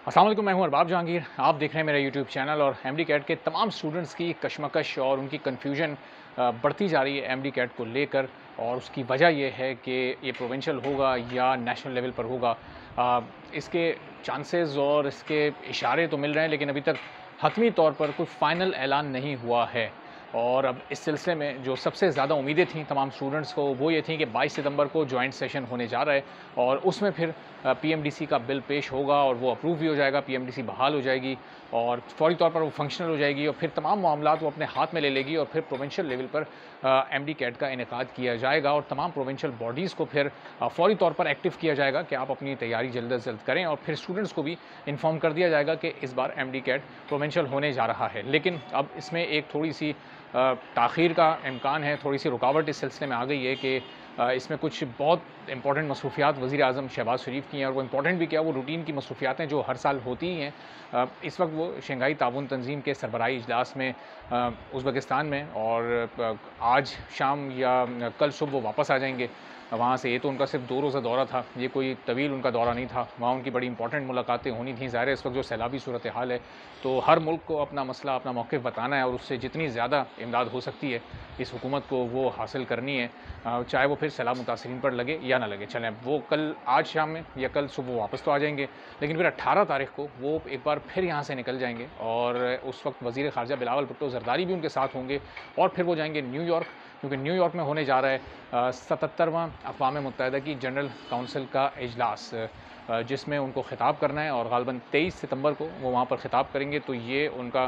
अस्सलाम वालेकुम, मैं हूं अरबाब जहांगीर। आप देख रहे हैं मेरा यूट्यूब चैनल और एमडी कैट के तमाम स्टूडेंट्स की कशमकश और उनकी कन्फ्यूजन बढ़ती जा रही है एमडी कैट को लेकर। और उसकी वजह ये है कि ये प्रोविंशियल होगा या नेशनल लेवल पर होगा। इसके चांसेस और इसके इशारे तो मिल रहे हैं, लेकिन अभी तक हतमी तौर पर कोई फ़ाइनल ऐलान नहीं हुआ है। और अब इस सिलसिले में जो सबसे ज़्यादा उम्मीदें थीं तमाम स्टूडेंट्स को, वो ये थी कि 22 सितंबर को जॉइंट सेशन होने जा रहा है और उसमें फिर पीएमडीसी का बिल पेश होगा और वो अप्रूव भी हो जाएगा, पीएमडीसी बहाल हो जाएगी और फौरी तौर पर वो फंक्शनल हो जाएगी और फिर तमाम मामलात वो अपने हाथ में ले लेगी और फिर प्रोविंशियल लेवल पर एमडी कैट का इनेकाद किया जाएगा और तमाम प्रोविंशियल बॉडीज़ को फिर फौरी तौर पर एक्टिव किया जाएगा कि आप अपनी तैयारी जल्द अज जल्द करें और फिर स्टूडेंट्स को भी इन्फॉर्म कर दिया जाएगा कि इस बार एमडी कैट प्रोविंशियल होने जा रहा है। लेकिन अब इसमें एक थोड़ी सी ताख़ीर का इम्कान है, थोड़ी सी रुकावट इस सिलसिले में आ गई है कि इसमें कुछ बहुत इंपॉर्टेंट मसरूफियात वज़ीर-ए-आज़म शहबाज शरीफ की हैं और वो इंपॉर्टेंट भी क्या, वो रूटीन की मसरूफियात हैं जो हर साल होती ही हैं। इस वक्त वो शंघाई ताउन तंज़ीम के सरबराही इजलास में उज़्बेकिस्तान में और आज शाम या कल सुबह वो वापस आ जाएंगे वहाँ से। ये तो उनका सिर्फ 2 रोज़ा दौरा था, ये कोई तवील उनका दौरा नहीं था। वहाँ उनकी बड़ी इंपॉर्टेंट मुलाकातें होनी थी। ज़ाहिर है इस वक्त जो सैलाबी सूरत हाल है, तो हर मुल्क को अपना मसला, अपना मौक़िफ़ बताना है और उससे जितनी ज़्यादा इमदाद हो सकती है इस हुकूमत को वो हासिल करनी है, चाहे वो फिर सैलाब मुतासिरीन पर लगे या ना लगे। चलें, वो कल आज शाम में या कल सुबह वापस तो आ जाएंगे, लेकिन फिर 18 तारीख को वो एक बार फिर यहाँ से निकल जाएंगे और उस वक्त वज़ीर ख़ारजा बिलावल भुट्टो ज़रदारी भी उनके साथ होंगे और फिर वो जाएंगे न्यूयॉर्क, क्योंकि न्यूयॉर्क में होने जा रहा है 77वां अक़वाम मुत्तहिदा की जनरल काउंसिल का इजलास, जिसमें उनको ख़िताब करना है और ग़ालिबन 23 सितंबर को वो वहाँ पर ख़िताब करेंगे। तो ये उनका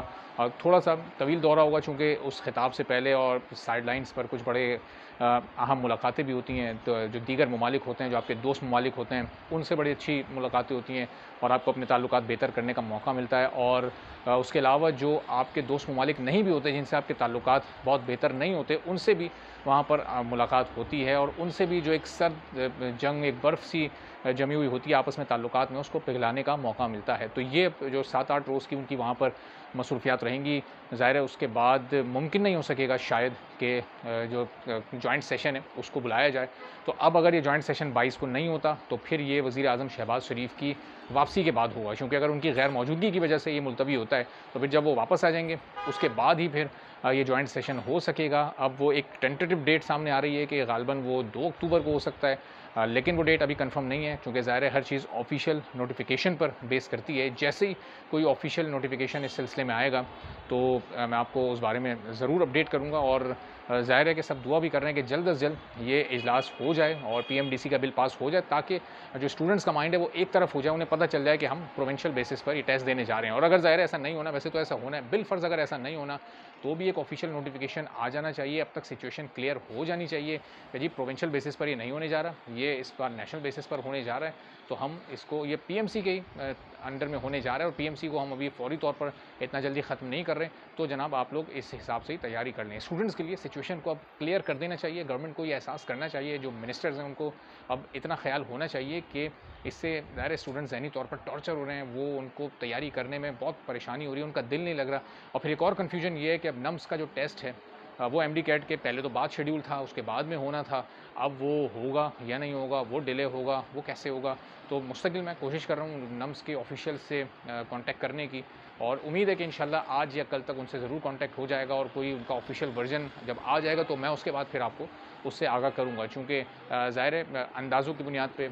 थोड़ा सा तवील दौरा होगा, चूँकि उस ख़िताब से पहले और साइडलाइंस पर कुछ बड़े अहम मुलाकातें भी होती हैं। तो जो दीगर ममालिक होते हैं, जो आपके दोस्त ममालिक होते हैं, उनसे बड़ी अच्छी मुलाकातें होती हैं और आपको अपने ताल्लुकात बेहतर करने का मौका मिलता है। और उसके अलावा जो आपके दोस्त ममालिक नहीं भी होते, जिनसे आपके ताल्लुकात बहुत बेहतर नहीं होते, उनसे भी वहाँ पर मुलाकात होती है और उनसे भी जो एक सर्द जंग, एक बर्फ़ सी जमी हुई होती है आपस में ताल्लुकात में, उसको पिघलाने का मौका मिलता है। तो ये जो 7-8 रोज़ की उनकी वहाँ पर मसरूफियात रहेंगी, ज़ाहिर है उसके बाद मुमकिन नहीं हो सकेगा शायद कि जो जॉइंट सेशन है उसको बुलाया जाए। तो अब अगर ये जॉइंट सेशन 22 को नहीं होता तो फिर ये वज़ीर-ए-आज़म शहबाज शरीफ की वापसी के बाद होगा, क्योंकि अगर उनकी गैर मौजूदगी की वजह से ये मुलतवी होता है तो फिर जब वो वापस आ जाएंगे उसके बाद ही फिर ये जॉइंट सेशन हो सकेगा। अब वो एक टेंटेटिव डेट सामने आ रही है कि ग़ालिबन वो 2 अक्टूबर को हो सकता है, लेकिन वो डेट अभी कंफर्म नहीं है, क्योंकि ज़ाहिर है हर चीज़ ऑफिशियल नोटिफिकेशन पर बेस करती है। जैसे ही कोई ऑफिशियल नोटिफिकेशन इस सिलसिले में आएगा तो मैं आपको उस बारे में ज़रूर अपडेट करूँगा। और ज़ाहिर है कि सब दुआ भी कर रहे हैं कि जल्द अज़ जल्द ये इजलास हो जाए और पीएमडीसी का बिल पास हो जाए, ताकि जो स्टूडेंट्स का माइंड है वो एक तरफ हो जाए, उन्हें पता चल जाए कि हम प्रोविंशियल बेसिस पर ये टेस्ट देने जा रहे हैं। और अगर ज़ाहिर है ऐसा नहीं होना, वैसे तो ऐसा होना है, बिलफ़र्ज़ अगर ऐसा नहीं होना तो भी एक ऑफिशियल नोटिफिकेशन आ जाना चाहिए। अब तक सिचुएशन क्लियर हो जानी चाहिए कि जी प्रोविंशियल बेसिस पर ये नहीं होने जा रहा, ये इस बार नेशनल बेसिस पर होने जा रहा है। तो हम इसको, ये पीएमसी के ही अंडर में होने जा रहा है और पीएमसी को हम अभी फौरी तौर पर इतना जल्दी ख़त्म नहीं कर रहे। तो जनाब आप लोग इस हिसाब से ही तैयारी कर लें। स्टूडेंट्स के लिए सिचुएशन को अब क्लियर कर देना चाहिए, गवर्नमेंट को ये एहसास करना चाहिए, जो मिनिस्टर्स हैं उनको अब इतना ख्याल होना चाहिए कि इससे ज़ाहिर स्टूडेंट्स ज़हनी तौर पर टॉर्चर हो रहे हैं, वो उनको तैयारी करने में बहुत परेशानी हो रही है, उनका दिल नहीं लग रहा। और फिर एक और कन्फ्यूजन ये है कि अब नम्स का जो टेस्ट है वो एमडी कैट के पहले तो बाद शेड्यूल था, उसके बाद में होना था, अब वो होगा या नहीं होगा, वो डिले होगा, वो कैसे होगा। तो मुस्तकिल मैं कोशिश कर रहा हूँ नम्स के ऑफिशियल से कांटेक्ट करने की, और उम्मीद है कि इंशाल्लाह आज या कल तक उनसे ज़रूर कांटेक्ट हो जाएगा और कोई उनका ऑफिशियल वर्जन जब आ जाएगा तो मैं उसके बाद फिर आपको उससे आगाह करूँगा। चूँकि ज़ाहिर है अंदाज़ों की बुनियाद पे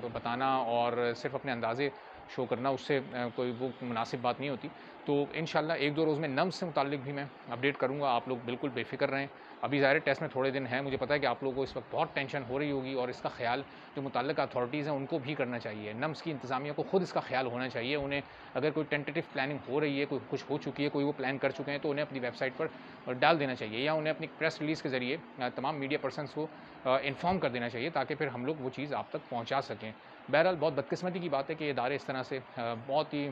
बताना और सिर्फ अपने अंदाज़े शो करना, उससे कोई वो मुनासिब बात नहीं होती। तो इंशाल्लाह 1-2 रोज़ में नम्स से मुताल्लिक भी मैं अपडेट करूँगा। आप लोग बिल्कुल बेफ़िक्र रहें। अभी ज़ाहिर है टेस्ट में थोड़े दिन हैं, मुझे पता है कि आप लोगों को इस वक्त बहुत टेंशन हो रही होगी और इसका ख़्याल जो मुतल्लिक़ अथॉरिटीज़ हैं उनको भी करना चाहिए। नम्स की इंतज़ामिया को खुद इसका ख़्याल होना चाहिए। उन्हें अगर कोई टेंटेटिव प्लानिंग हो रही है, कोई कुछ हो चुकी है, कोई वो प्लान कर चुके हैं, तो उन्हें अपनी वेबसाइट पर डाल देना चाहिए या उन्हें अपनी प्रेस रिलीज़ के ज़रिए तमाम मीडिया पर्सन्स को इन्फॉर्म कर देना चाहिए, ताकि फिर हम लोग वो चीज़ आप तक पहुँचा सकें। बहरहाल बहुत बदकिस्मती की बात है कि ये इदारे इस तरह से बहुत ही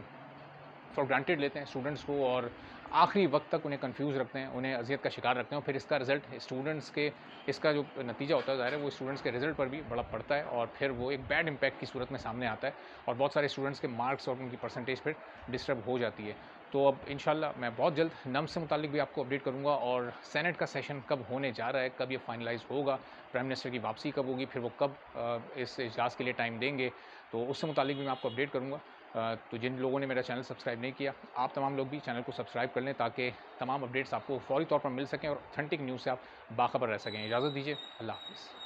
फॉर ग्रांटेड लेते हैं स्टूडेंट्स को और आखिरी वक्त तक उन्हें कंफ्यूज रखते हैं, उन्हें अजियत का शिकार रखते हैं और फिर इसका रिज़ल्ट स्टूडेंट्स के, इसका जो नतीजा होता है ज़ाहिर है वो स्टूडेंट्स के रिज़ल्ट पर भी बड़ा पड़ता है और फिर वो एक बैड इम्पैक्ट की सूरत में सामने आता है और बहुत सारे स्टूडेंट्स के मार्क्स और उनकी परसेंटेज फिर डिस्टर्ब हो जाती है। तो अब इंशाल्लाह मैं बहुत जल्द नम्स से मुताल्लिक भी आपको अपडेट करूँगा और सेनेट का सेशन कब होने जा रहा है, कब ये फाइनलाइज़ होगा, प्राइम मिनिस्टर की वापसी कब होगी, फिर वो कब इस इजलास के लिए टाइम देंगे, तो उससे मुताल्लिक भी मैं आपको अपडेट करूँगा। तो जिन लोगों ने मेरा चैनल सब्सक्राइब नहीं किया, आप तमाम लोग भी चैनल को सब्सक्राइब कर लें ताकि तमाम अपडेट्स आपको फ़ौरी तौर पर मिल सकें और ऑथेंटिक न्यूज़ से आप बाखबर रह सकें। इजाज़त दीजिए, अल्लाह हाफ़िज़।